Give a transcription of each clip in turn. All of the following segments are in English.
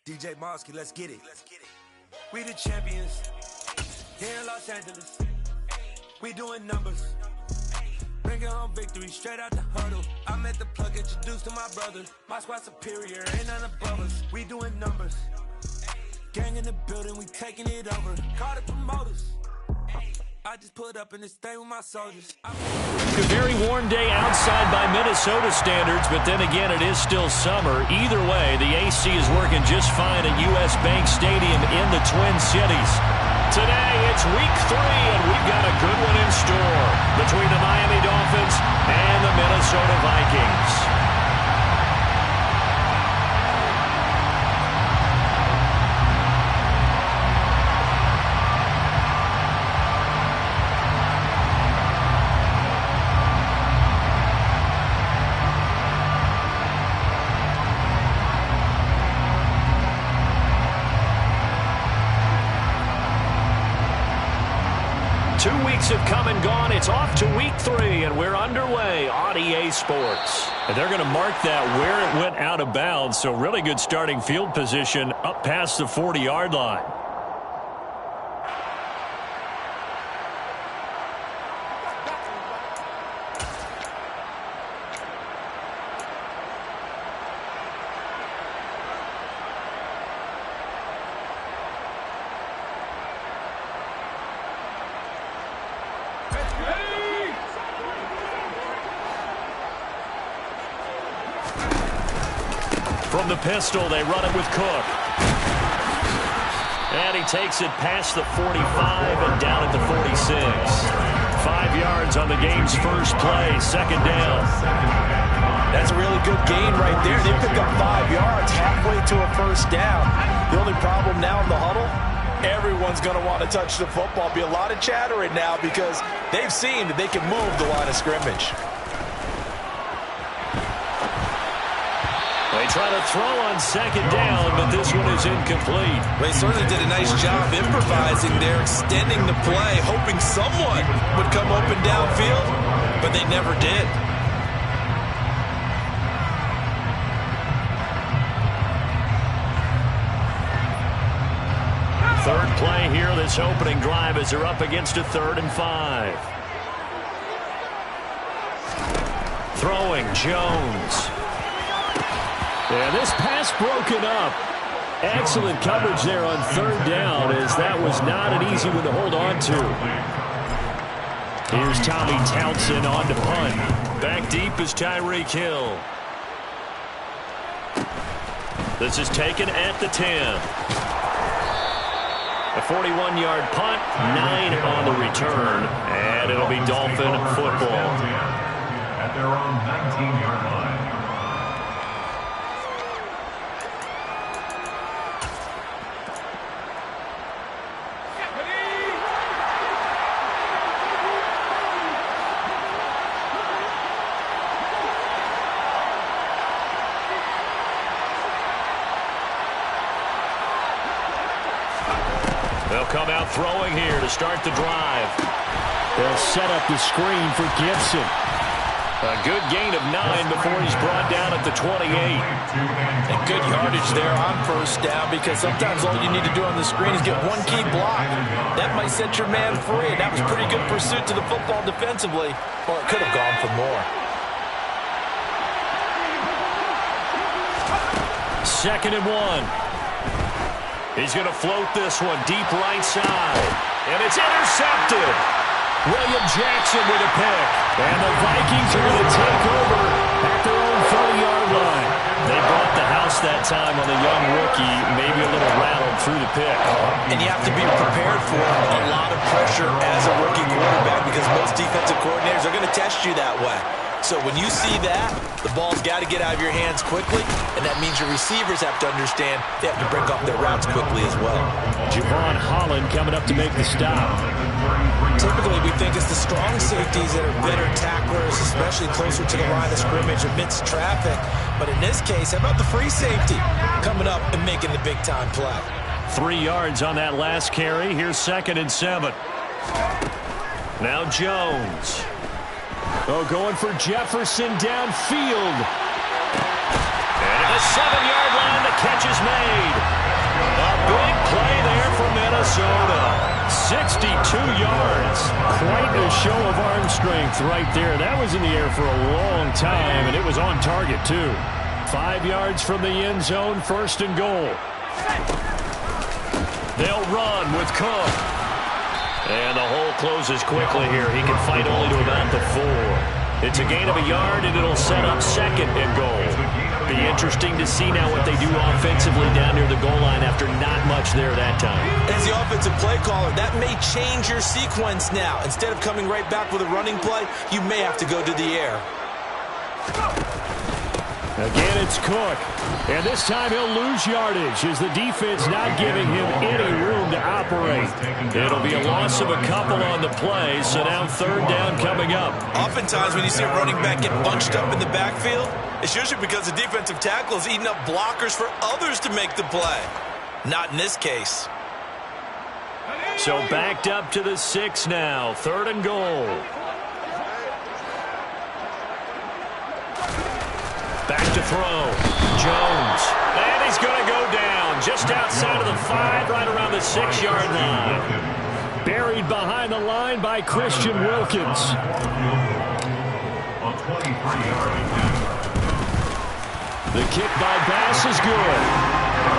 DJ Mosky, let's get it. We the champions here in Los Angeles. We doing numbers. Bringing home victory straight out the huddle. I met the plug, introduced to my brother. My squad superior, ain't none above us. We doing numbers. Gang in the building, we taking it over. Call the promoters. I just put up in this thing with my soldiers. A very warm day outside by Minnesota standards, but then again, it is still summer. Either way, the AC is working just fine at US Bank Stadium in the Twin Cities. Today, it's week 3, and we've got a good one in store between the Miami Dolphins and the Minnesota Vikings. 2 weeks have come and gone. It's off to week 3, and we're underway on EA Sports. And they're going to mark that where it went out of bounds, so really good starting field position up past the 40-yard line. From the pistol, they run it with Cook. And he takes it past the 45 and down at the 46. 5 yards on the game's first play, second down. That's a really good gain right there. They pick up 5 yards halfway to a first down. The only problem now in the huddle, everyone's going to want to touch the football. Be a lot of chattering now because they've seen that they can move the line of scrimmage. They try to throw on second down, but this one is incomplete. They certainly did a nice job improvising there, extending the play, hoping someone would come open downfield, but they never did. Third play here, this opening drive, as they're up against a 3rd and 5. Throwing, Jones. Yeah, this pass broken up. Excellent coverage there on 3rd down, as that was not an easy one to hold on to. Here's Tommy Townsend on to punt. Back deep is Tyreek Hill. This is taken at the 10. A 41-yard punt, 9 on the return, and it'll be Dolphin football. At their own 19-yard line. They'll come out throwing here to start the drive. They'll set up the screen for Gibson. A good gain of 9 before he's brought down at the 28. And good yardage there on first down, because sometimes all you need to do on the screen is get one key block. That might set your man free, and that was pretty good pursuit to the football defensively, or it could have gone for more. 2nd and 1. He's going to float this one deep right side. And it's intercepted. William Jackson with a pick. And the Vikings are going to take over at their own 30-yard line. They brought the house that time on the young rookie, maybe a little rattled through the pick. And you have to be prepared for a lot of pressure as a rookie quarterback, because most defensive coordinators are going to test you that way. So when you see that, the ball's got to get out of your hands quickly, and that means your receivers have to understand they have to break off their routes quickly as well. Javon Holland coming up to make the stop. Typically, we think it's the strong safeties that are better tacklers, especially closer to the line of scrimmage amidst traffic. But in this case, how about the free safety coming up and making the big-time play? 3 yards on that last carry. Here's 2nd and 7. Now Jones. Oh, going for Jefferson downfield. And The 7-yard line, the catch is made. A big play there for Minnesota. 62 yards. Quite a show of arm strength right there. That was in the air for a long time, and it was on target, too. 5 yards from the end zone, 1st and goal. They'll run with Cook. And the hole closes quickly here. He can fight only to about the 4. It's a gain of a yard, and it'll set up 2nd and goal. Be interesting to see now what they do offensively down near the goal line after not much there that time. As the offensive play caller, that may change your sequence now. Instead of coming right back with a running play, you may have to go to the air. Again, it's Cook. And this time he'll lose yardage as the defense not giving him any room to operate. It'll be a loss of a couple on the play, so now 3rd down coming up. Oftentimes when you see a running back get bunched up in the backfield, it's usually because the defensive tackle is eating up blockers for others to make the play. Not in this case. So backed up to the 6 now, 3rd and goal. Back to throw. Jones. And he's going to go down just outside of the 5, right around the 6-yard line. Buried behind the line by Christian Wilkins. The kick by Bass is good.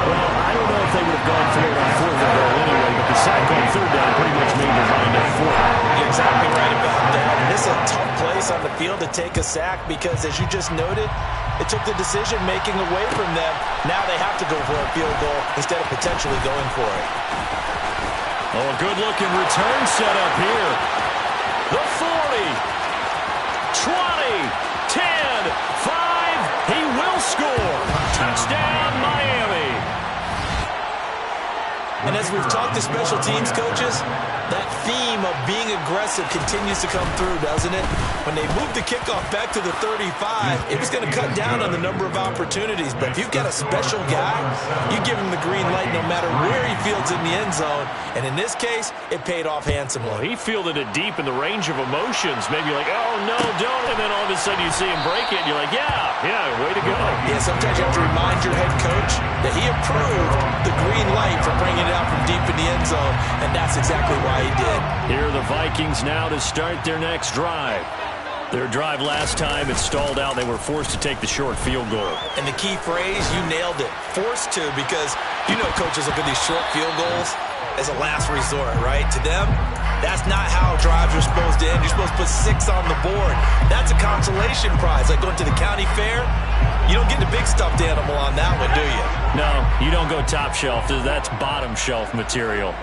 Well, I don't know if they would have gone for it on 4th and goal anyway, but the sack on 3rd down pretty much made their mind up for it. You're exactly right about that. And this is a tough place on the field to take a sack because, as you just noted, it took the decision-making away from them. Now they have to go for a field goal instead of potentially going for it. Oh, a good-looking return set up here. The 40, 20, 10, 5. He will score. Touchdown, Miami. And as we've talked to special teams coaches, that theme of being aggressive continues to come through, doesn't it? When they moved the kickoff back to the 35, it was going to cut down on the number of opportunities. But if you've got a special guy, you give him the green light no matter where he fields in the end zone. And in this case, it paid off handsomely. Well, he fielded it deep in the range of emotions. Maybe like, oh, no, don't. And then all of a sudden you see him break it, and you're like, yeah, way to go. Yeah, sometimes you have to remind your head coach that he approved the green light for bringing it out from deep in the end zone, and that's exactly why he did. Here are the Vikings now to start their next drive. Their drive last time, it stalled out. They were forced to take the short field goal. And the key phrase, you nailed it, forced to, because you know coaches look at these short field goals as a last resort, right? To them, that's not how drives are supposed to end. You're supposed to put 6 on the board. That's a consolation prize, like going to the county fair. You don't get the big stuffed animal on that one, do you? No, you don't go top shelf. That's bottom shelf material.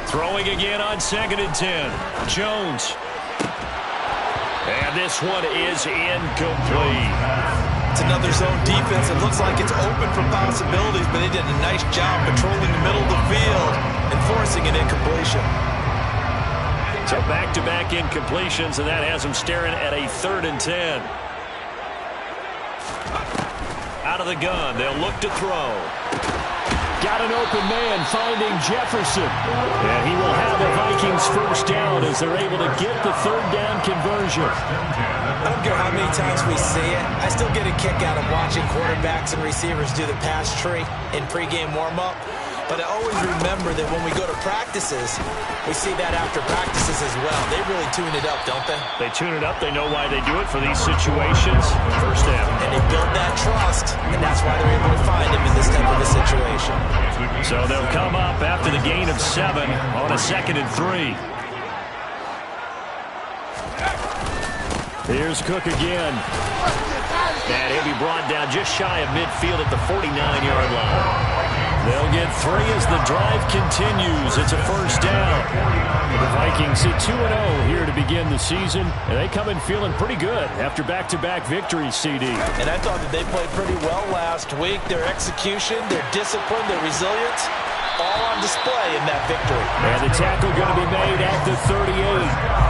Throwing again on 2nd and 10. Jones. And this one is incomplete. It's another zone defense. It looks like it's open for possibilities, but they did a nice job patrolling the middle of the field and forcing an incompletion. So back-to-back incompletions, and that has them staring at a 3rd and 10. Out of the gun, they'll look to throw. Got an open man finding Jefferson. And he will have the Vikings first down as they're able to get the 3rd down conversion. I don't care how many times we see it. I still get a kick out of watching quarterbacks and receivers do the pass tree in pregame warm-up. But I always remember that when we go to practices, we see that after practices as well. They really tune it up, don't they? They tune it up. They know why they do it for these situations. First down. And they build that trust, and that's why they're able to find him in this type of a situation. So they'll come up after the gain of 7 on a 2nd and 3. Here's Cook again. And he'll be brought down just shy of midfield at the 49-yard line. They'll get 3 as the drive continues. It's a first down. The Vikings sit 2-0 here to begin the season, and they come in feeling pretty good after back-to-back victories, CD. And I thought that they played pretty well last week. Their execution, their discipline, their resilience, all on display in that victory. And the tackle going to be made at the 38.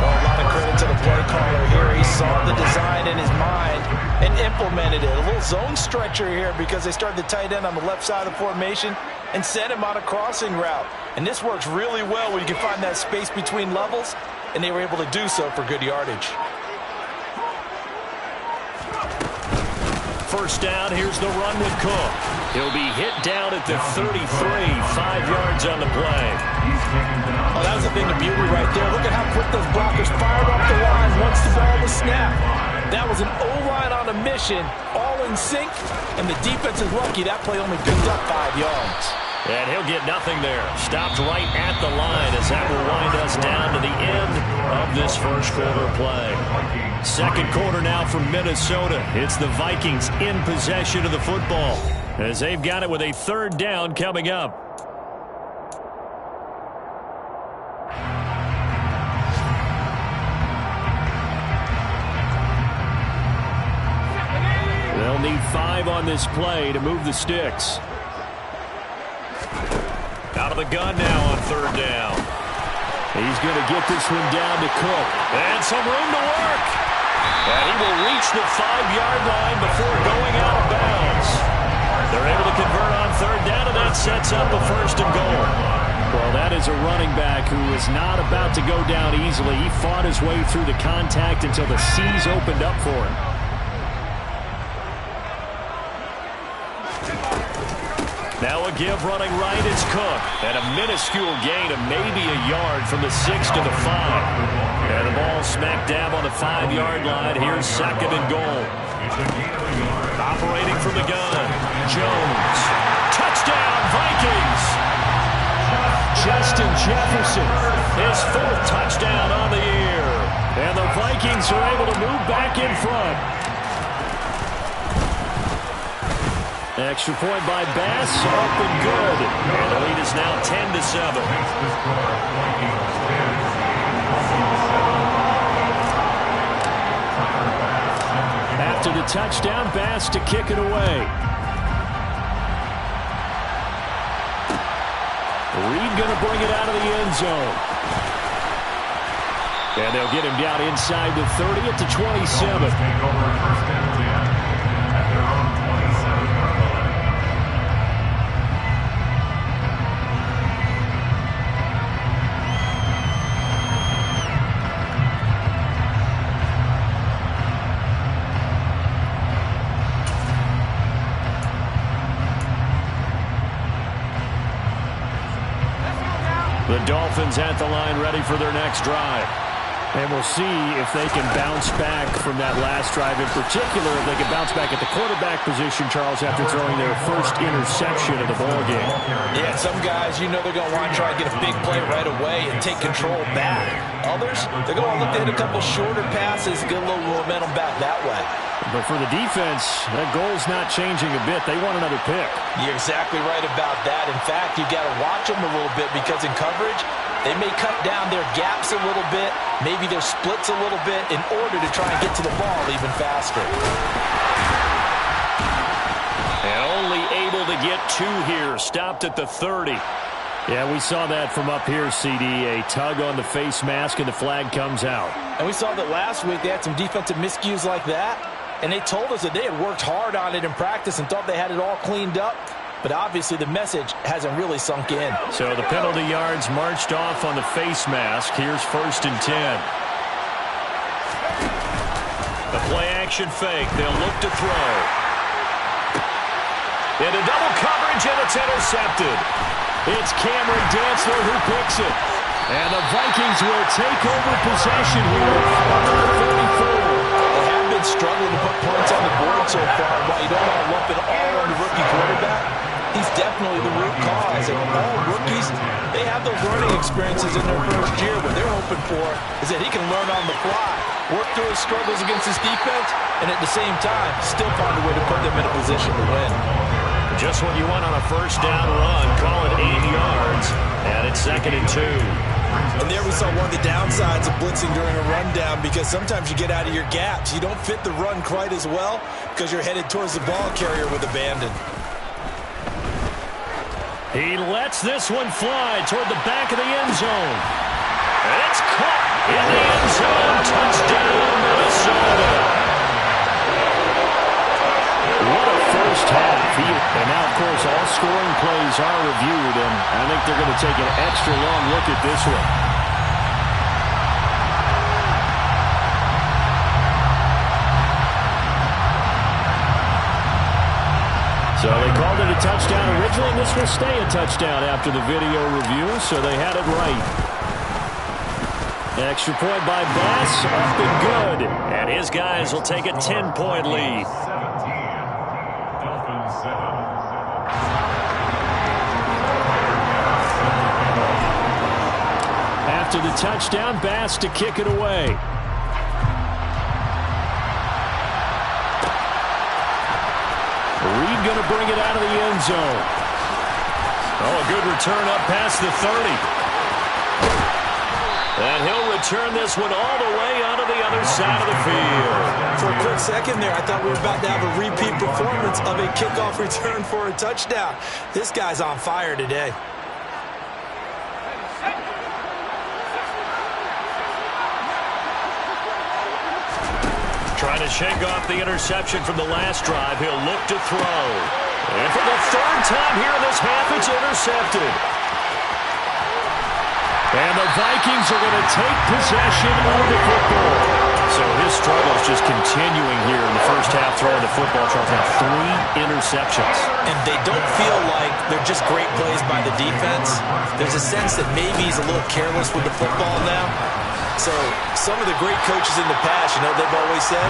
Well, a lot of credit to the play caller here. He saw the design in his mind and implemented it. A little zone stretcher here because they started the tight end on the left side of the formation and sent him on a crossing route. And this works really well when you can find that space between levels, and they were able to do so for good yardage. first down. Here's the run with Cook. He'll be hit down at the 33, 5 yards on the play. Oh, that was a thing of beauty right there. Look at how quick those blockers fired off the line once the ball was snapped. That was an O-line on a mission, all in sync, and the defense is lucky that play only picked up 5 yards. And he'll get nothing there. Stopped right at the line as that will wind us down to the end of this first quarter play. Second quarter now from Minnesota. It's the Vikings in possession of the football as they've got it with a third down coming up. They'll need 5 on this play to move the sticks. Out of the gun now on third down. He's going to get this one down to Cook. And some room to work. And he will reach the 5-yard line before going out of bounds. They're able to convert on third down, and that sets up a first and goal. Well, that is a running back who is not about to go down easily. He fought his way through the contact until the C's opened up for him. Now a give running right, it's Cook. And a minuscule gain of maybe a yard from the 6 to the 5. And the ball smack dab on the 5-yard line. Here's second and goal. Operating from the gun, Jones. Touchdown, Vikings! Justin Jefferson, his 4th touchdown on the year. And the Vikings are able to move back in front. Extra point by Bass, up and good. And the lead is now 10-7. After the touchdown, Bass to kick it away. Reed going to bring it out of the end zone. And they'll get him down inside the 30 at the 27. The Dolphins at the line ready for their next drive. And we'll see if they can bounce back from that last drive. In particular, if they can bounce back at the quarterback position, Charles, after throwing their first interception of the ballgame. Yeah, some guys, you know they're going to want to try to get a big play right away and take control back. Others, they're going to look to hit a couple shorter passes, get a little momentum back that way. But for the defense, that goal's not changing a bit. They want another pick. You're exactly right about that. In fact, you got to watch them a little bit because in coverage, they may cut down their gaps a little bit, maybe their splits a little bit in order to try and get to the ball even faster. And only able to get 2 here, stopped at the 30. Yeah, we saw that from up here, CD. A tug on the face mask, and the flag comes out. And we saw that last week they had some defensive miscues like that. And they told us that they had worked hard on it in practice and thought they had it all cleaned up. But obviously the message hasn't really sunk in. So the penalty yards marched off on the face mask. Here's 1st and 10. The play action fake. They'll look to throw. Into double coverage, and it's intercepted. It's Cameron Dantzler who picks it. And the Vikings will take over possession here on the 34. They have been struggling to put points on the board so far. While you don't want to lump it all on the rookie quarterback, he's definitely the root cause. And all rookies, they have those learning experiences in their first year. What they're hoping for is that he can learn on the fly, work through his struggles against his defense, and at the same time, still find a way to put them in a position to win. Just what you want on a first down run. Call it 8 yards. And it's 2nd and 2. And there we saw one of the downsides of blitzing during a rundown, because sometimes you get out of your gaps. You don't fit the run quite as well because you're headed towards the ball carrier with abandon. He lets this one fly toward the back of the end zone. And it's caught in the end zone. Touchdown, Minnesota. What a first half. And now, of course, all scoring plays are reviewed, and I think they're going to take an extra long look at this one. So they called it a touchdown originally, and this will stay a touchdown after the video review, so they had it right. Extra point by Bass, up and good. And his guys will take a 10-point lead. 17. Dolphins 7. After the touchdown, Bass to kick it away. Reed going to bring it out of the end zone. Oh, a good return up past the 30. And he'll return this one all the way onto the other side of the field. For a quick second there, I thought we were about to have a repeat performance of a kickoff return for a touchdown. This guy's on fire today. Trying to shake off the interception from the last drive. He'll look to throw. And for the third time here in this half, it's intercepted. And the Vikings are going to take possession of the football. So his struggle is just continuing here in the first half, throwing the football. Charles now 3 interceptions. And they don't feel like they're just great plays by the defense. There's a sense that maybe he's a little careless with the football now. So some of the great coaches in the past, you know, they've always said,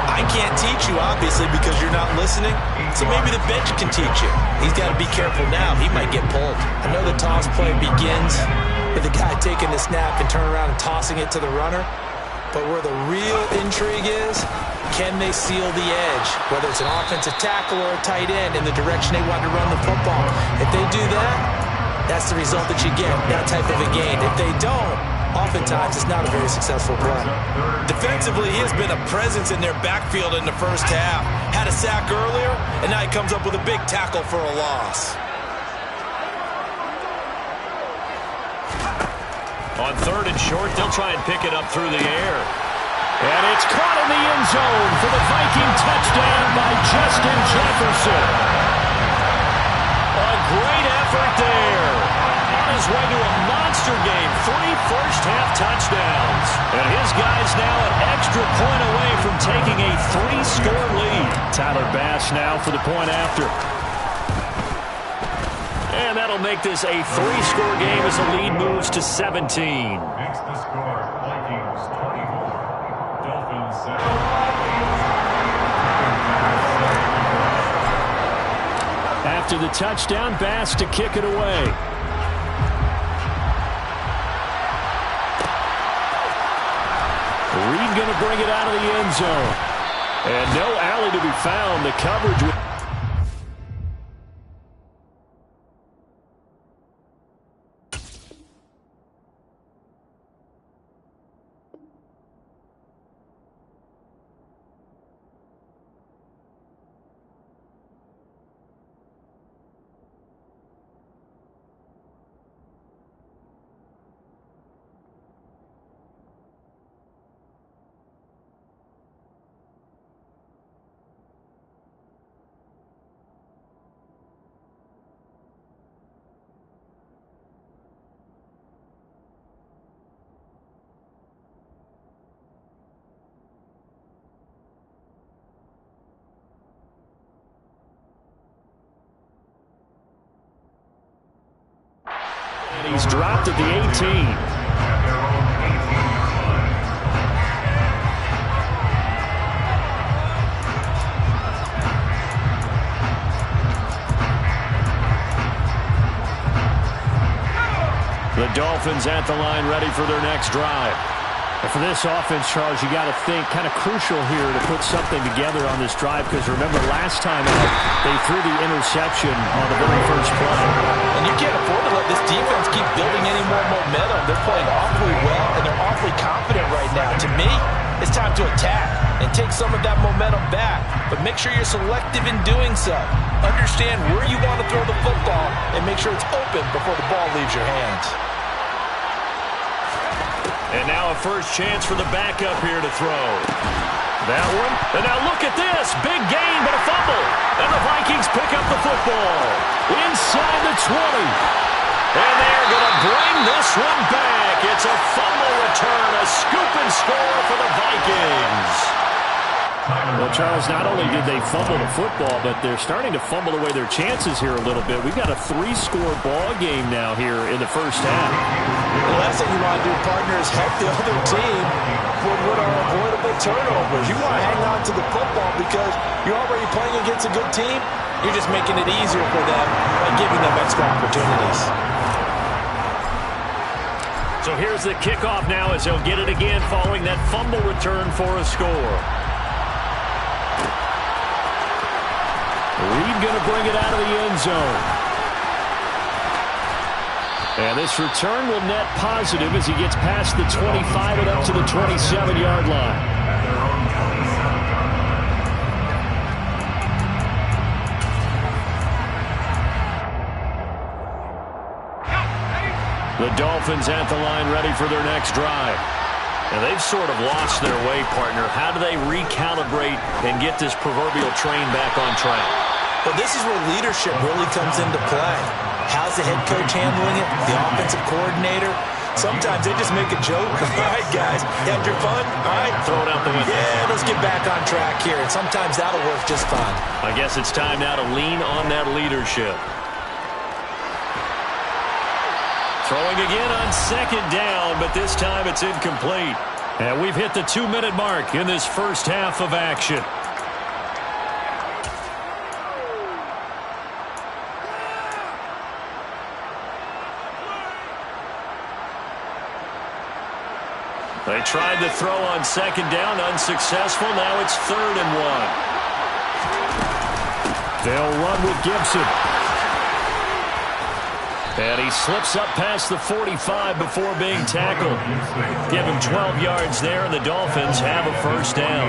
I can't teach you, obviously, because you're not listening. So maybe the bench can teach you. He's got to be careful now. He might get pulled. I know the toss play begins with the guy taking the snap and turning around and tossing it to the runner. But where the real intrigue is, can they seal the edge? Whether it's an offensive tackle or a tight end in the direction they want to run the football. If they do that, that's the result that you get, that type of a gain. If they don't, oftentimes it's not a very successful play. Defensively, he has been a presence in their backfield in the first half. Had a sack earlier, and now he comes up with a big tackle for a loss. On 3rd and short, they'll try and pick it up through the air. And it's caught in the end zone for the Viking touchdown by Justin Jefferson. A great effort there. On his way to a monster game, 3 first-half touchdowns. And his guys now an extra point away from taking a 3-score lead. Tyler Bass now for the point after. And that'll make this a 3-score game as the lead moves to 17. Makes the score Vikings 24. Dolphins 7. After the touchdown, Bass to kick it away. Reed going to bring it out of the end zone. And no alley to be found. The coverage. And he's dropped at the 18. At their own 18-yard line. The Dolphins at the line, ready for their next drive. And for this offense, Charles, you got to think kind of crucial here to put something together on this drive, because remember last time out, they threw the interception on the very first play. And you can't afford to let this defense keep building any more momentum. They're playing awfully well, and they're awfully confident right now. To me, it's time to attack and take some of that momentum back. But make sure you're selective in doing so. Understand where you want to throw the football and make sure it's open before the ball leaves your hands. And now a first chance for the backup here to throw. That one. And now look at this. Big gain, but a fumble. And the Vikings pick up the football inside the 20. And they're going to bring this one back. It's a fumble return, a scoop and score for the Vikings. Well, Charles, not only did they fumble the football, but they're starting to fumble away their chances here a little bit. We've got a 3-score ball game now here in the first half. The last thing you want to do, partner, is help the other team with what are avoidable turnovers. You want to hang on to the football because you're already playing against a good team. You're just making it easier for them by giving them extra opportunities. So here's the kickoff now as he'll get it again following that fumble return for a score. Reed going to bring it out of the end zone. And this return will net positive as he gets past the 25 and up to the 27-yard line. The Dolphins at the line ready for their next drive. And they've sort of lost their way, partner. How do they recalibrate and get this proverbial train back on track? Well, this is where leadership really comes into play. How's the head coach handling it? The offensive coordinator? Sometimes they just make a joke. All right, guys, you had your fun? All right. Throw it out the window. Yeah, let's get back on track here. And sometimes that'll work just fine. I guess it's time now to lean on that leadership. Throwing again on second down, but this time it's incomplete. And we've hit the 2-minute mark in this first half of action. They tried to throw on second down, unsuccessful. Now it's 3rd and 1. They'll run with Gibson. And he slips up past the 45 before being tackled. Give him 12 yards there, and the Dolphins have a first down.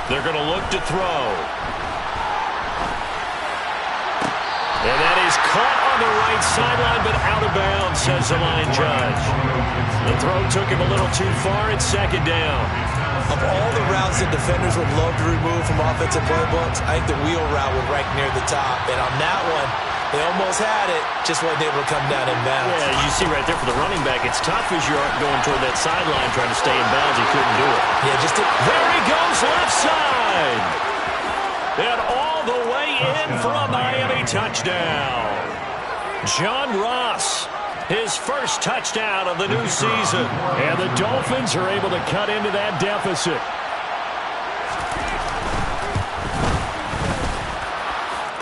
They're going to look to throw. And that is caught on the right sideline, but out of bounds, says the line judge. The throw took him a little too far. It's second down. Of all the routes that defenders would love to remove from offensive playbooks, I think the wheel route would rank near the top. And on that one, they almost had it, just wasn't able to come down in bounds. Yeah, you see right there for the running back, it's tough as you're going toward that sideline trying to stay in bounds. He couldn't do it. Yeah, there he goes, left side. And all the way in for a Miami touchdown. John Ross, his first touchdown of the new season. And the Dolphins are able to cut into that deficit.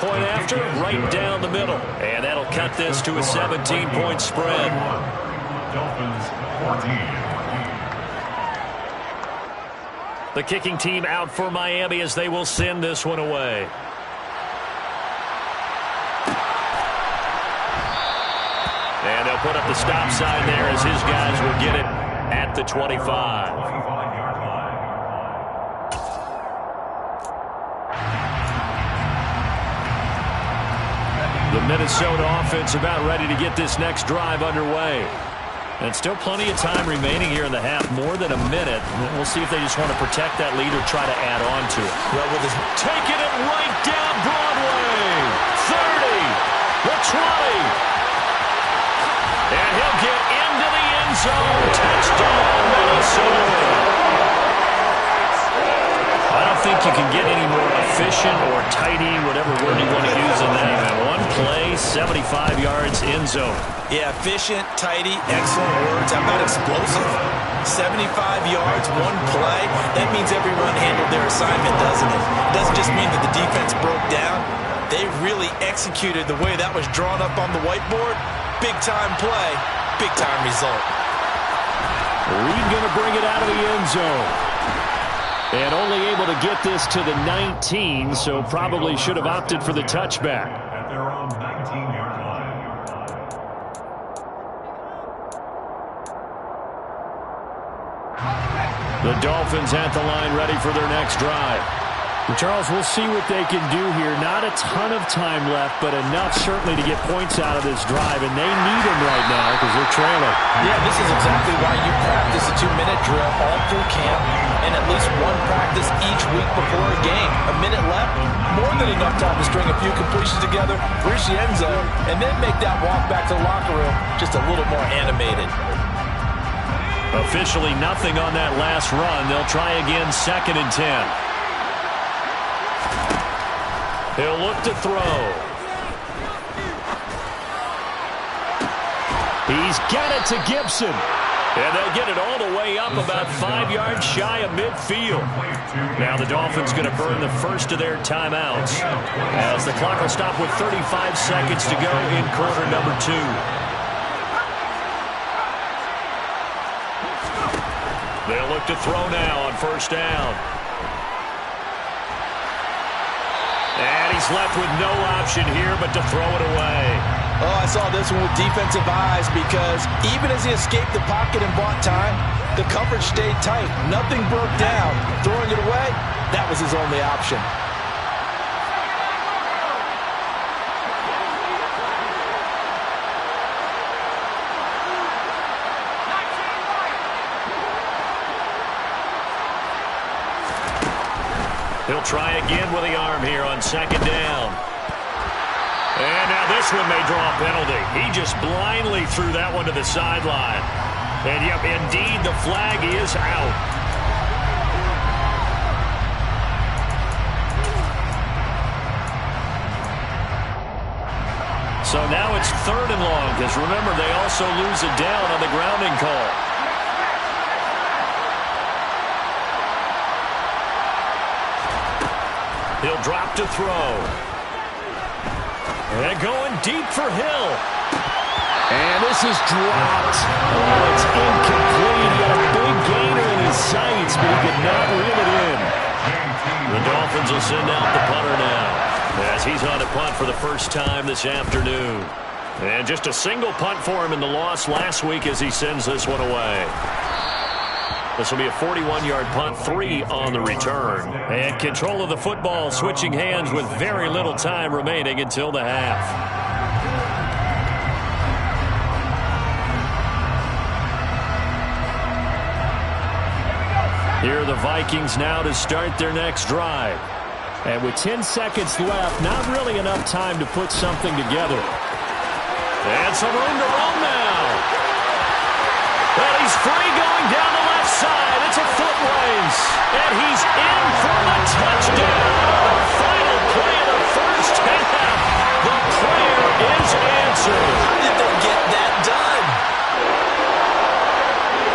Point after, right down the middle. And that'll cut this to a 17-point spread. Dolphins 14. The kicking team out for Miami as they will send this one away. And they'll put up the stop sign there as his guys will get it at the 25. The Minnesota offense about ready to get this next drive underway. And still plenty of time remaining here in the half, more than a minute. We'll see if they just want to protect that lead or try to add on to it. Well, with this taking it right down Broadway. 30, the 20. And he'll get into the end zone. Touchdown, Minnesota. I don't think you can get any more efficient or tidy, whatever word you want to use in that. One play, 75 yards, end zone. Yeah, efficient, tidy, excellent words. How about explosive? 75 yards, one play. That means everyone handled their assignment, doesn't it? It doesn't just mean that the defense broke down. They really executed the way that was drawn up on the whiteboard. Big-time play, big-time result. Reed going to bring it out of the end zone. And only able to get this to the 19, so probably should have opted for the touchback. At their own 19-yard line. The Dolphins at the line ready for their next drive. Charles, we'll see what they can do here. Not a ton of time left, but enough certainly to get points out of this drive, and they need them right now because they're trailing. Yeah, this is exactly why you practice a 2-minute drill all through camp, and at least one practice each week before a game. A minute left, more than enough time to string a few completions together, reach the end zone, and then make that walk back to the locker room just a little more animated. Officially nothing on that last run. They'll try again, 2nd and 10. He'll look to throw. He's got it to Gibson. And they'll get it all the way up about 5 yards shy of midfield. Now the Dolphins going to burn the first of their timeouts as the clock will stop with 35 seconds to go in quarter number 2. They'll look to throw now on 1st down. And he's left with no option here but to throw it away. Oh, I saw this one with defensive eyes because even as he escaped the pocket and bought time, the coverage stayed tight. Nothing broke down. Throwing it away, that was his only option. He'll try again with the arm here on 2nd down. And now this one may draw a penalty. He just blindly threw that one to the sideline. And, yep, indeed, the flag is out. So now it's 3rd and long, because remember, they also lose it down on the grounding call. He'll drop to throw. And going deep for Hill. And this is dropped. Oh, it's incomplete. He got a big gainer in his sights, but he could not reel it in. The Dolphins will send out the punter now, as he's on a punt for the first time this afternoon. And just a single punt for him in the loss last week as he sends this one away. This will be a 41-yard punt, 3 on the return. And control of the football switching hands with very little time remaining until the half. Here are the Vikings now to start their next drive. And with 10 seconds left, not really enough time to put something together. And some room to run now. Well, he's free going down the left side. It's a foot race. And he's in for the touchdown. The final play of the first half. The prayer is answered. How did they get that done?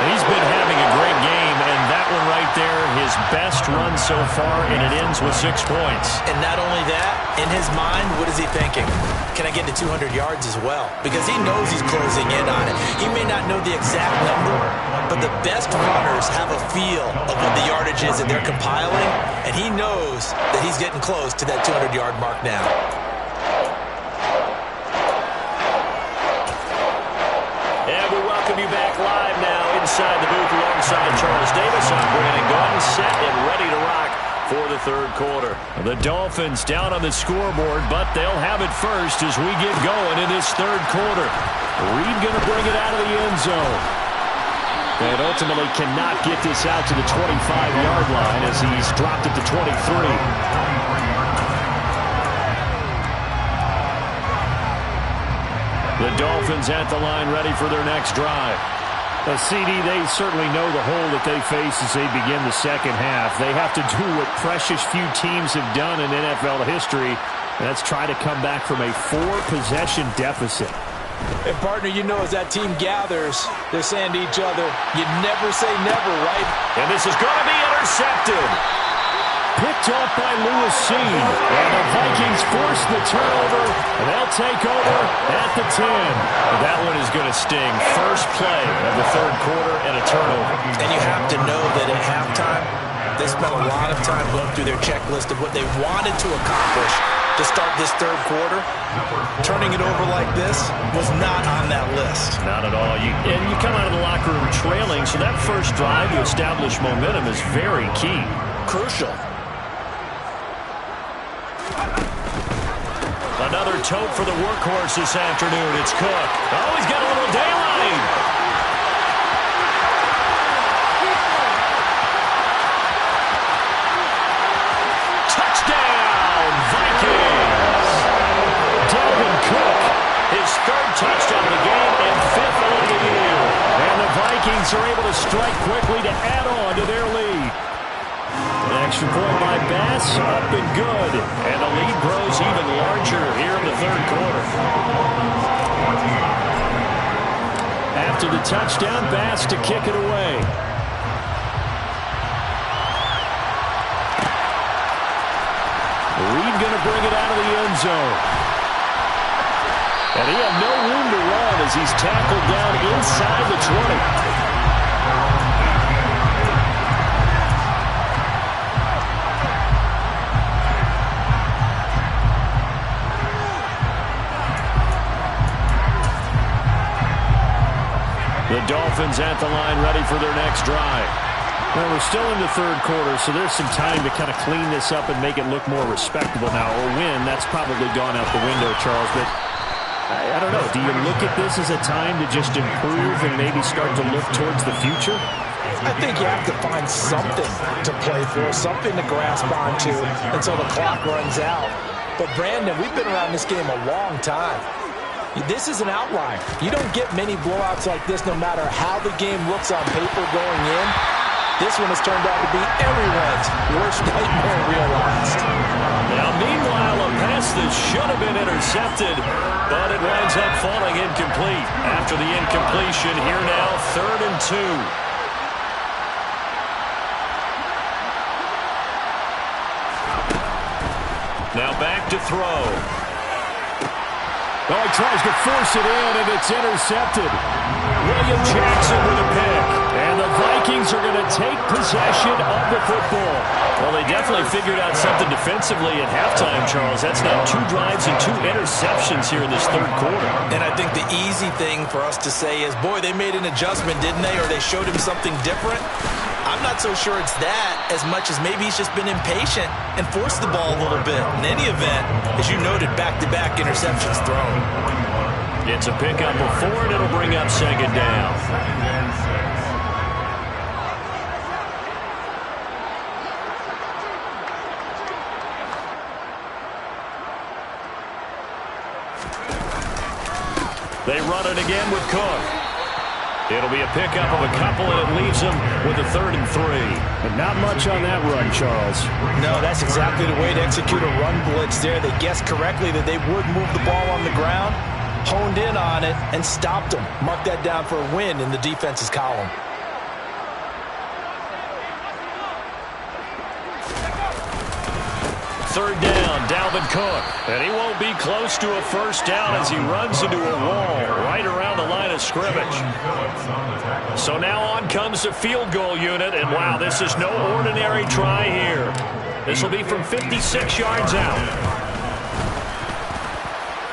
He's been having a great game, and that one right there, his best run so far, and it ends with 6 points. And not only that, in his mind, what is he thinking? Can I get to 200 yards as well? Because he knows he's closing in on it. He may not know the exact number, but the best runners have a feel of what the yardage is that they're compiling, and he knows that he's getting close to that 200-yard mark now. And we welcome you back live now inside the booth alongside Charles Davis. I'm Brandon Gordon, set and ready to rock for the third quarter. The Dolphins down on the scoreboard, but they'll have it first as we get going in this third quarter. Reed going to bring it out of the end zone. And ultimately cannot get this out to the 25-yard line as he's dropped at the 23. The Dolphins at the line ready for their next drive. CD, they certainly know the hole that they face as they begin the second half. They have to do what precious few teams have done in NFL history, and that's try to come back from a 4-possession deficit. And, partner, you know as that team gathers, they're saying to each other, you never say never, right? And this is going to be intercepted. Picked off by Lewis Seen. And the Vikings force the turnover, and they'll take over at the 10. That one is going to sting. First play of the third quarter and a turnover. And you have to know that at halftime, they spent a lot of time going through their checklist of what they wanted to accomplish to start this third quarter. Turning it over like this was not on that list. Not at all. And you come out of the locker room trailing, so that first drive to establish momentum is very key. Crucial. Another tote for the workhorse this afternoon. It's Cook. Oh, he's got a little daylight. Vikings are able to strike quickly to add on to their lead. An extra point by Bass, up and good. And the lead grows even larger here in the third quarter. After the touchdown, Bass to kick it away. Reed going to bring it out of the end zone. And he had no room to run as he's tackled down inside the 20. The Dolphins at the line, ready for their next drive. Well, we're still in the third quarter, so there's some time to kind of clean this up and make it look more respectable now. Or win, that's probably gone out the window, Charles. But I don't know. Do you look at this as a time to just improve and maybe start to look towards the future? I think you have to find something to play for, something to grasp onto until the clock runs out. But, Brandon, we've been around this game a long time. This is an outlier. You don't get many blowouts like this no matter how the game looks on paper going in. This one has turned out to be everyone's worst nightmare realized. Now, meanwhile, a pass that should have been intercepted, but it winds up falling incomplete. After the incompletion, here now, 3rd and 2. Now back to throw. Oh, he tries to force it in, and it's intercepted. William Jackson with a pick. And the Vikings are going to take possession of the football. Well, they definitely figured out something defensively at halftime, Charles. That's now 2 drives and 2 interceptions here in this third quarter. And I think the easy thing for us to say is, boy, they made an adjustment, didn't they? Or they showed him something different. I'm not so sure it's that as much as maybe he's just been impatient and forced the ball a little bit. In any event, as you noted, back-to-back interceptions thrown. It's a pickup of 4, and it'll bring up 2nd down. They run it again with Cook. It'll be a pickup of a couple, and it leaves them with a 3rd and 3. But not much on that run, Charles. No, that's exactly the way to execute a run blitz there. They guessed correctly that they would move the ball on the ground, honed in on it, and stopped them. Mark that down for a win in the defense's column. Third down, Dalvin Cook. And he won't be close to a first down as he runs into a wall right around the line of scrimmage. So now on comes the field goal unit. And, wow, this is no ordinary try here. This will be from 56 yards out.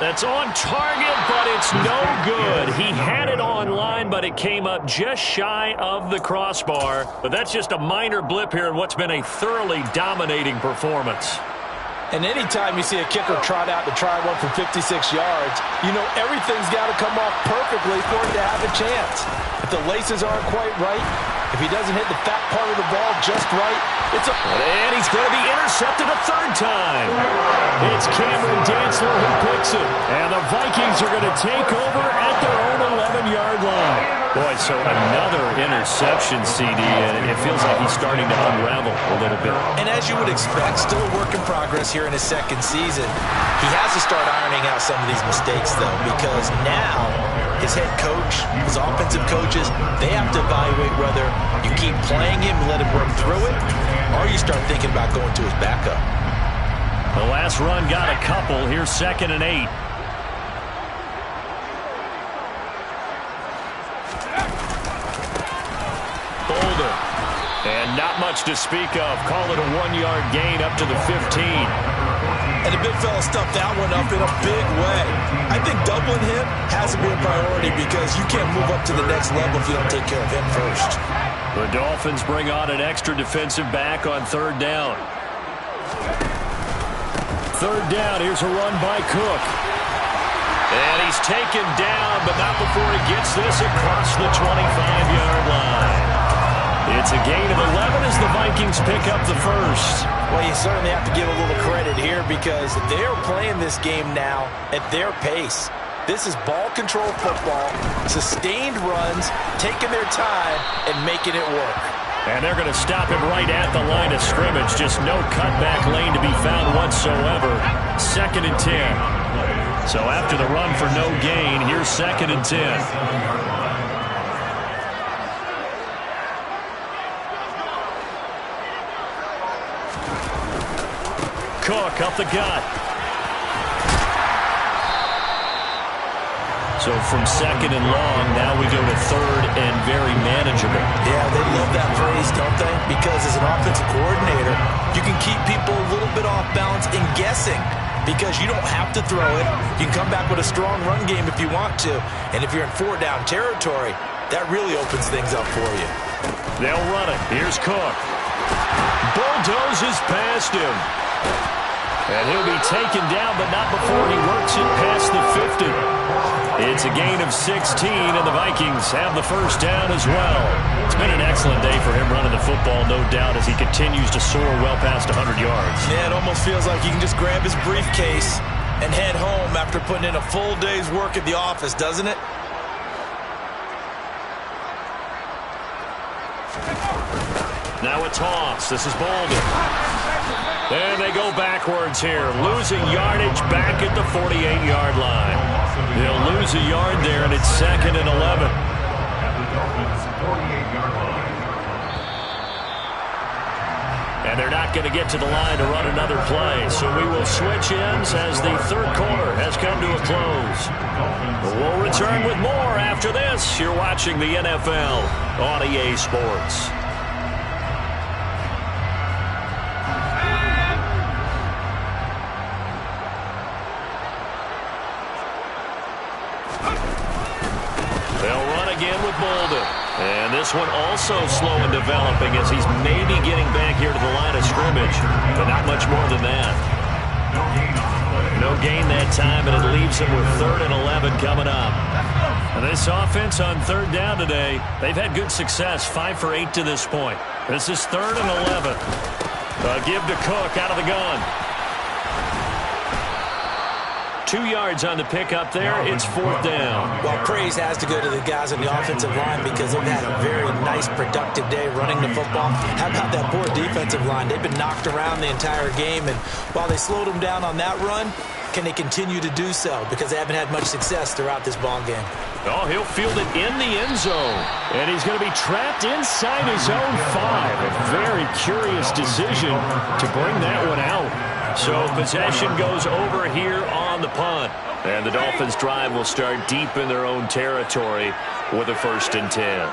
That's on target, but it's no good. He had it on line, but it came up just shy of the crossbar. But that's just a minor blip here in what's been a thoroughly dominating performance. And anytime you see a kicker trot out to try one from 56 yards, you know everything's got to come off perfectly for it to have a chance. If the laces aren't quite right, if he doesn't hit the fat part of the ball just right, it's a... And he's going to be intercepted a 3rd time. It's Cameron Dantzler who picks it. And the Vikings are going to take over at their own 11-yard line. Boy, so another interception, CD, and it feels like he's starting to unravel a little bit. And as you would expect, still a work in progress here in his 2nd season. He has to start ironing out some of these mistakes, though, because now his head coach, his offensive coaches, they have to evaluate whether you keep playing him and let him work through it, or you start thinking about going to his backup. The last run got a couple. Here's 2nd and 8. Bolden. And not much to speak of. Call it a 1-yard gain up to the 15. And the big fella stuffed that one up in a big way. I think doubling him has to be a priority because you can't move up to the next level if you don't take care of him first. The Dolphins bring on an extra defensive back on 3rd down. 3rd down, here's a run by Cook. And he's taken down, but not before he gets this across the 25-yard line. It's a gain of 11 as the Vikings pick up the 1st. Well, you certainly have to give a little credit here because they're playing this game now at their pace. This is ball control football, sustained runs, taking their time, and making it work. And they're going to stop him right at the line of scrimmage. Just no cutback lane to be found whatsoever. 2nd and 10. So after the run for no gain, here's 2nd and 10. Cook up the gut. So from 2nd and long, now we go to 3rd and very manageable. Yeah, they love that phrase, don't they? Because as an offensive coordinator, you can keep people a little bit off balance and guessing because you don't have to throw it. You can come back with a strong run game if you want to. And if you're in 4-down territory, that really opens things up for you. They'll run it. Here's Cook. Bulldozes past him. And he'll be taken down, but not before he works it past the 50. It's a gain of 16, and the Vikings have the first down as well. It's been an excellent day for him running the football, no doubt, as he continues to soar well past 100 yards. Yeah, it almost feels like he can just grab his briefcase and head home after putting in a full day's work at the office, doesn't it? Now a toss. This is Bolden. And they go backwards here, losing yardage back at the 48-yard line. They'll lose a yard there, and it's 2nd and 11. At the Dolphins' 48-yard line. And they're not going to get to the line to run another play, so we will switch ends as the 3rd quarter has come to a close. We'll return with more after this. You're watching the NFL on EA Sports. And this one also slow in developing as he's maybe getting back here to the line of scrimmage, but not much more than that. No gain that time, and it leaves him with 3rd and 11 coming up. And this offense on 3rd down today, they've had good success, 5 for 8 to this point. This is 3rd and 11. Give to Cook out of the gun. 2 yards on the pickup there. It's 4th down. Well, praise has to go to the guys on the offensive line because they've had a very nice, productive day running the football. How about that poor defensive line? They've been knocked around the entire game, and while they slowed them down on that run, can they continue to do so? Because they haven't had much success throughout this ball game. Oh, he'll field it in the end zone. And he's going to be trapped inside his own 5. A very curious decision to bring that one out. So possession goes over here on the punt. And the Dolphins' drive will start deep in their own territory with a 1st and 10.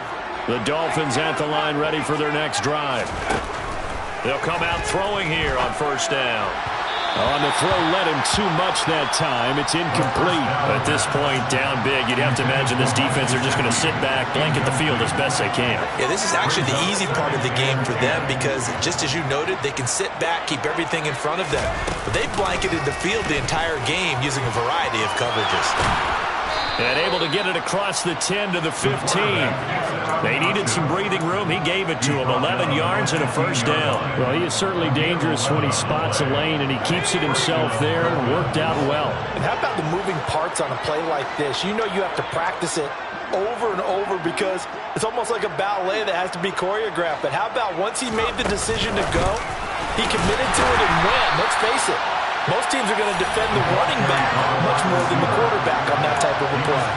The Dolphins at the line ready for their next drive. They'll come out throwing here on 1st down. On the throw, led him too much that time. It's incomplete. At this point, down big, you'd have to imagine this defense are just going to sit back, blanket the field as best they can. Yeah, this is actually the easy part of the game for them because, just as you noted, they can sit back, keep everything in front of them. But they've blanketed the field the entire game using a variety of coverages. And able to get it across the 10 to the 15. They needed some breathing room. He gave it to him. 11 yards and a 1st down. Well, he is certainly dangerous when he spots a lane, and he keeps it himself there and worked out well. And how about the moving parts on a play like this? You know you have to practice it over and over because it's almost like a ballet that has to be choreographed. But how about once he made the decision to go, he committed to it and went. Let's face it. Most teams are going to defend the running back much more than the quarterback on that type of a play.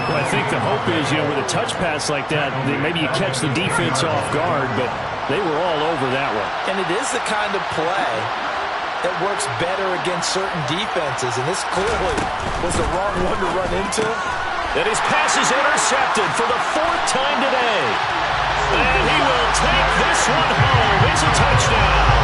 Well, I think the hope is, with a touch pass like that, maybe you catch the defense off guard, but they were all over that one. And it is the kind of play that works better against certain defenses, and this clearly was the wrong one to run into. And his pass is intercepted for the 4th time today. And he will take this one home. It's a touchdown.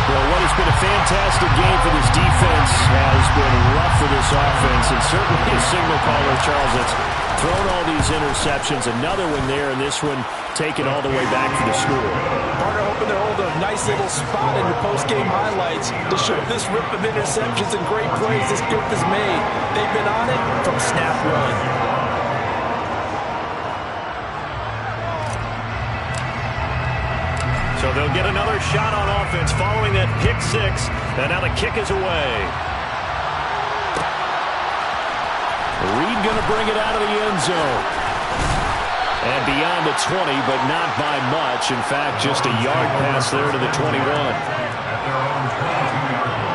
Well, what has been a fantastic game for this defense has been rough for this offense, and certainly a signal caller, Charles, that's thrown all these interceptions. Another one there, and this one taken all the way back for the score. Partner hoping to hold a nice little spot in the post-game highlights to show this rip of interceptions and great plays this group has made. They've been on it from snap one. So they'll get another shot on offense following that pick 6. And now the kick is away. Reed going to bring it out of the end zone. And beyond the 20, but not by much. In fact, just a yard pass there to the 21. At their own 22-yard line.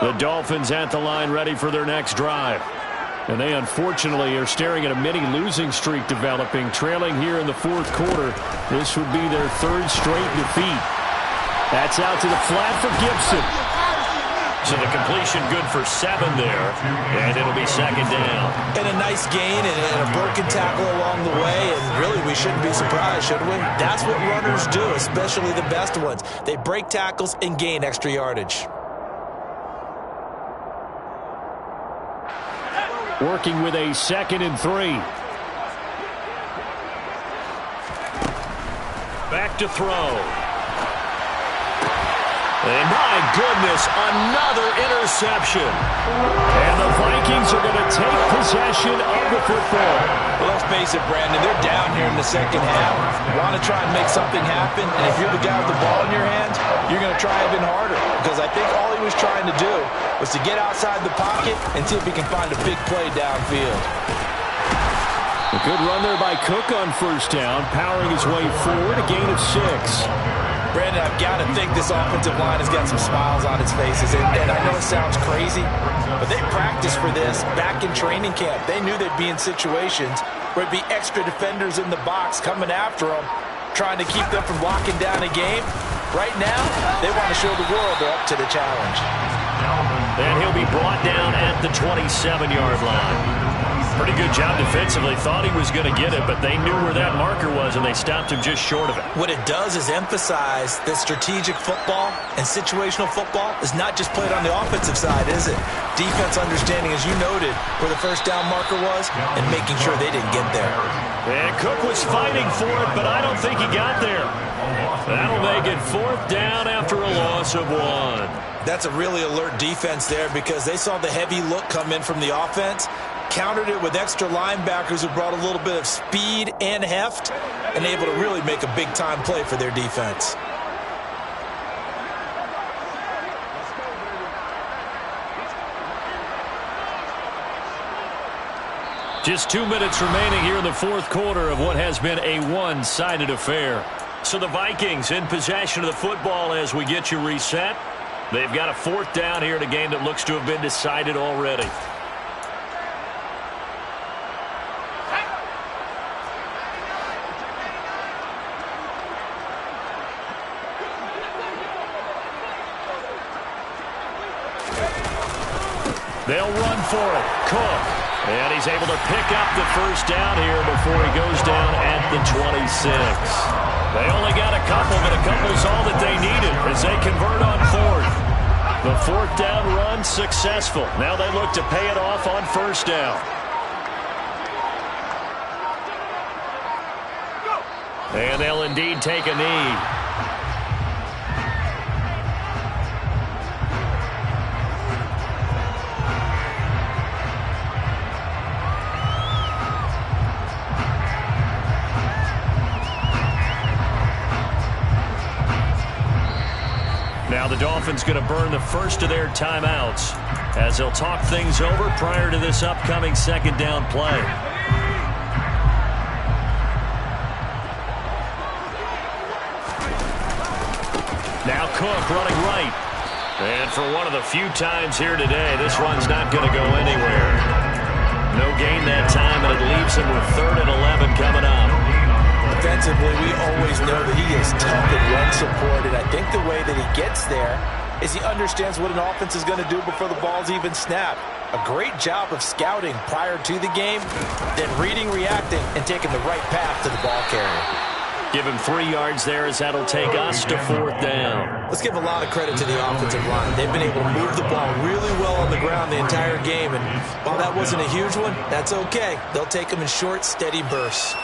The Dolphins at the line ready for their next drive. And they unfortunately are staring at a mini losing streak developing, trailing here in the fourth quarter. This would be their third straight defeat. That's out to the flat for Gibson. So the completion good for 7 there, and it'll be second down. And a nice gain and a broken tackle along the way, and really we shouldn't be surprised, should we? That's what runners do, especially the best ones. They break tackles and gain extra yardage. Working with a 2nd and 3. Back to throw. And my goodness, another interception. And the Vikings are going to take possession of the football. Well, let's face it, Brandon, they're down here in the second half. Want to try and make something happen, and if you're the guy with the ball in your hands, you're going to try even harder. Because I think all he was trying to do was to get outside the pocket and see if he can find a big play downfield. A good run there by Cook on first down, powering his way forward, a gain of 6. Brandon, I've got to think this offensive line has got some smiles on its faces. And I know it sounds crazy, but they practiced for this back in training camp. They knew they'd be in situations where it'd be extra defenders in the box coming after them, trying to keep them from locking down a game. Right now, they want to show the world they're up to the challenge. And he'll be brought down at the 27-yard line. Pretty good job defensively. Thought he was going to get it, but they knew where that marker was, and they stopped him just short of it. What it does is emphasize that strategic football and situational football is not just played on the offensive side, is it? Defense understanding, as you noted, where the first down marker was and making sure they didn't get there. And Cook was fighting for it, but I don't think he got there. That'll make it 4th down after a loss of 1. That's a really alert defense there because they saw the heavy look come in from the offense, countered it with extra linebackers who brought a little bit of speed and heft, and able to really make a big-time play for their defense. Just 2 minutes remaining here in the fourth quarter of what has been a one-sided affair. So the Vikings in possession of the football as we get you reset. They've got a 4th down here in a game that looks to have been decided already. They'll run for it. Cook. And he's able to pick up the first down here before he goes down at the 26. They only got a couple, but a couple's all that they needed as they convert on 4th. The 4th down run successful. Now they look to pay it off on first down. And they'll indeed take a knee. Now the Dolphins going to burn the first of their timeouts as they'll talk things over prior to this upcoming 2nd down play. Now Cook running right. And for one of the few times here today, this run's not going to go anywhere. No gain that time, and it leaves him with 3rd and 11 coming up. Defensively, we always know that he is tough in run support, and I think the way that he gets there is he understands what an offense is going to do before the ball's even snapped. A great job of scouting prior to the game, then reading, reacting, and taking the right path to the ball carrier. Give him 3 yards there as that'll take us to 4th down. Let's give a lot of credit to the offensive line. They've been able to move the ball really well on the ground the entire game, and while that wasn't a huge one, that's okay. They'll take them in short, steady bursts.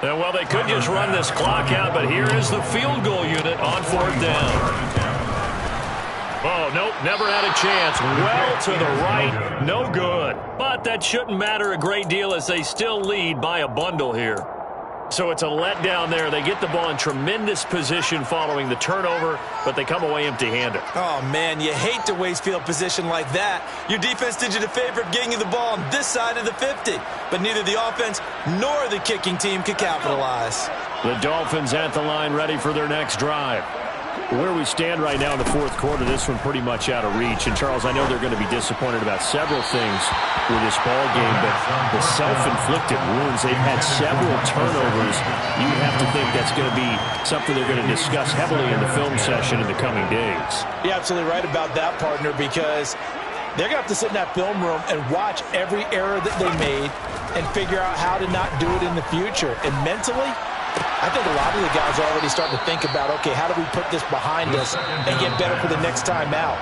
Well, they could just run this clock out, but here is the field goal unit on 4th down. Oh, nope, never had a chance. Well to the right, no good. But that shouldn't matter a great deal as they still lead by a bundle here. So it's a letdown there. They get the ball in tremendous position following the turnover, but they come away empty-handed. Oh, man, you hate to waste field position like that. Your defense did you the favor of getting you the ball on this side of the 50. But neither the offense nor the kicking team could capitalize. The Dolphins at the line ready for their next drive. Where we stand right now in the fourth quarter, this one pretty much out of reach. And, Charles, I know they're going to be disappointed about several things with this ball game, but the self-inflicted wounds, they've had several turnovers. You have to think that's going to be something they're going to discuss heavily in the film session in the coming days. You're absolutely right about that, partner, because they're going to have to sit in that film room and watch every error that they made and figure out how to not do it in the future. And mentally, I think a lot of the guys are already starting to think about, okay, how do we put this behind us and get better for the next time out?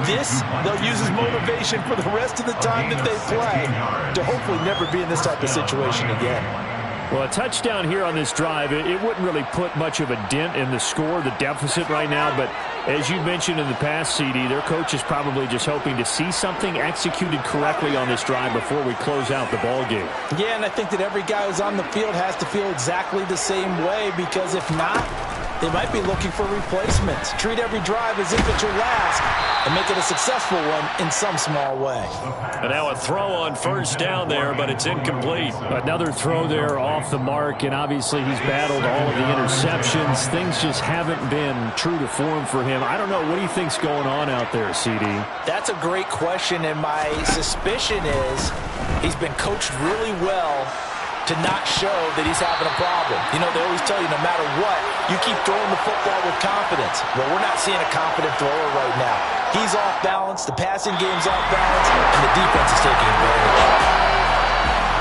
This, they'll use as motivation for the rest of the time that they play to hopefully never be in this type of situation again. Well, a touchdown here on this drive, it wouldn't really put much of a dent in the score, the deficit right now. But as you mentioned in the past, CD, their coach is probably just hoping to see something executed correctly on this drive before we close out the ball game. Yeah, and I think that every guy who's on the field has to feel exactly the same way, because if not, they might be looking for replacements. Treat every drive as if it's your last and make it a successful one in some small way. And now a throw on first down there, but it's incomplete. Another throw there off the mark, and obviously he's battled all of the interceptions. Things just haven't been true to form for him. I don't know. What do you think's going on out there, CD? That's a great question, and my suspicion is he's been coached really well to not show that he's having a problem. You know, they always tell you no matter what, you keep throwing the football with confidence. Well, we're not seeing a confident thrower right now. He's off balance, the passing game's off balance, and the defense is taking advantage.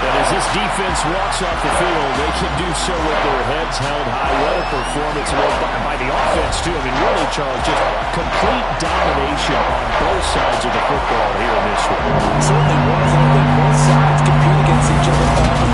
And as this defense walks off the field, they can do so with their heads held high. What a performance by the offense, too. I mean, really, Charles, just complete domination on both sides of the football here in this one. Certainly was, and I think both sides compete against each other all the time.